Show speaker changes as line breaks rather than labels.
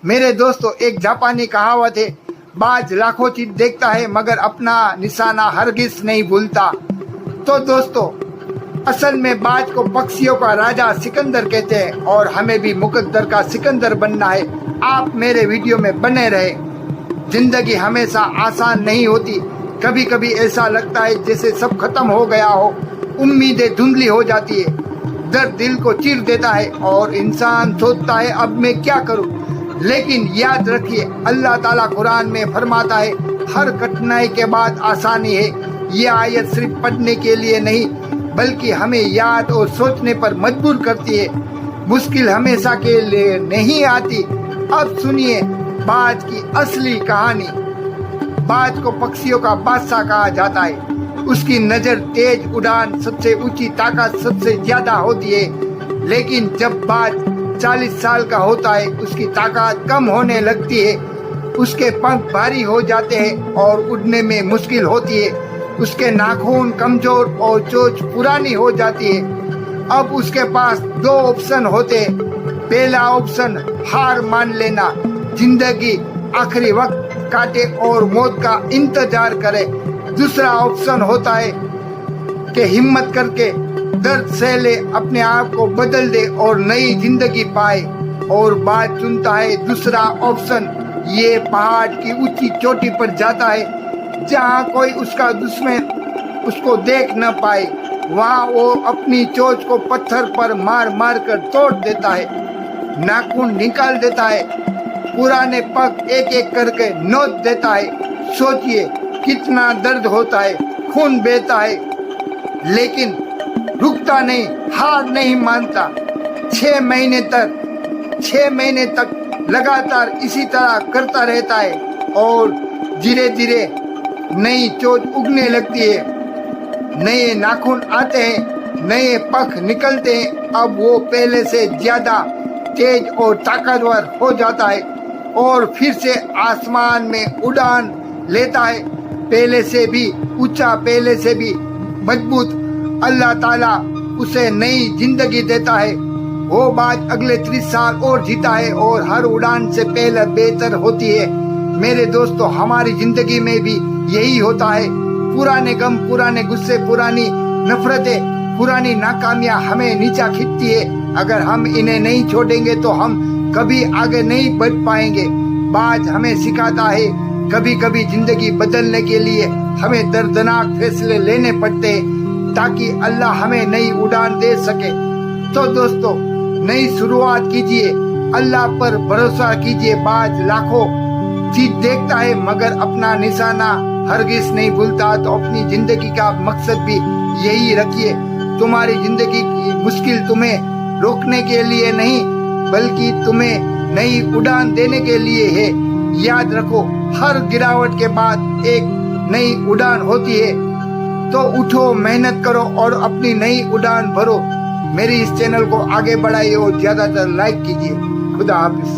मेरे दोस्तों, एक जापानी कहावत है, बाज लाखों चीज देखता है मगर अपना निशाना हरगिज नहीं भूलता। तो दोस्तों, असल में बाज को पक्षियों का राजा सिकंदर कहते हैं और हमें भी मुकद्दर का सिकंदर बनना है। आप मेरे वीडियो में बने रहे। जिंदगी हमेशा आसान नहीं होती, कभी कभी ऐसा लगता है जैसे सब खत्म हो गया हो, उम्मीदें धुंधली हो जाती है, दर्द दिल को चीर देता है और इंसान सोचता है अब मैं क्या करूं। लेकिन याद रखिए, अल्लाह ताला कुरान में फरमाता है, हर कठिनाई के बाद आसानी है। ये आयत सिर्फ पढ़ने के लिए नहीं बल्कि हमें याद और सोचने पर मजबूर करती है। मुश्किल हमेशा के लिए नहीं आती। अब सुनिए बाज की असली कहानी। बाज को पक्षियों का बादशाह कहा जाता है। उसकी नजर, तेज उड़ान, सबसे ऊंची ताकत सबसे ज्यादा होती है। लेकिन जब बाज 40 साल का होता है, उसकी ताकत कम होने लगती है। उसके पंख भारी हो जाते हैं और उड़ने में मुश्किल होती है। उसके नाखून कमजोर और चोंच पुरानी हो जाती है। अब उसके पास 2 ऑप्शन होते हैं। पहला ऑप्शन, हार मान लेना, जिंदगी आखिरी वक्त काटे और मौत का इंतजार करे। दूसरा ऑप्शन होता है कि हिम्मत करके दर्द सह ले, अपने आप को बदल दे और नई जिंदगी पाए। और बात चुनता है दूसरा ऑप्शन। ये पहाड़ की ऊंची चोटी पर जाता है जहाँ कोई उसका दुश्मन उसको देख न पाए। वहाँ वो अपनी चोंच को पत्थर पर मार मार कर तोड़ देता है, नाखून निकाल देता है, पुराने पग एक एक करके नोच देता है। सोचिए कितना दर्द होता है, खून बहता है, लेकिन रुकता नहीं, हार नहीं मानता। 6 महीने तक लगातार इसी तरह करता रहता है और धीरे धीरे नई चोंच उगने लगती है, नए नाखून आते हैं, नए पंख निकलते हैं। अब वो पहले से ज्यादा तेज और ताकतवर हो जाता है और फिर से आसमान में उड़ान लेता है, पहले से भी ऊंचा, पहले से भी मजबूत। अल्लाह ताला उसे नई जिंदगी देता है। वो बात अगले 30 साल और जीता है और हर उड़ान से पहले बेहतर होती है। मेरे दोस्तों, हमारी जिंदगी में भी यही होता है। पुराने गम, पुराने गुस्से, पुरानी नफरतें, पुरानी नाकामियां हमें नीचा खींचती है। अगर हम इन्हें नहीं छोड़ेंगे तो हम कभी आगे नहीं बढ़ पाएंगे। बाज हमें सिखाता है, कभी कभी जिंदगी बदलने के लिए हमें दर्दनाक फैसले लेने पड़ते हैं ताकि अल्लाह हमें नई उड़ान दे सके। तो दोस्तों, नई शुरुआत कीजिए, अल्लाह पर भरोसा कीजिए। बाज लाखों चीज देखता है मगर अपना निशाना हरगिज नहीं भूलता। तो अपनी जिंदगी का मकसद भी यही रखिए। तुम्हारी जिंदगी की मुश्किल तुम्हें रोकने के लिए नहीं बल्कि तुम्हें नई उड़ान देने के लिए है। याद रखो, हर गिरावट के बाद एक नई उड़ान होती है। तो उठो, मेहनत करो और अपनी नई उड़ान भरो। मेरी इस चैनल को आगे बढ़ाइए और ज्यादातर लाइक कीजिए। खुदा हाफिज।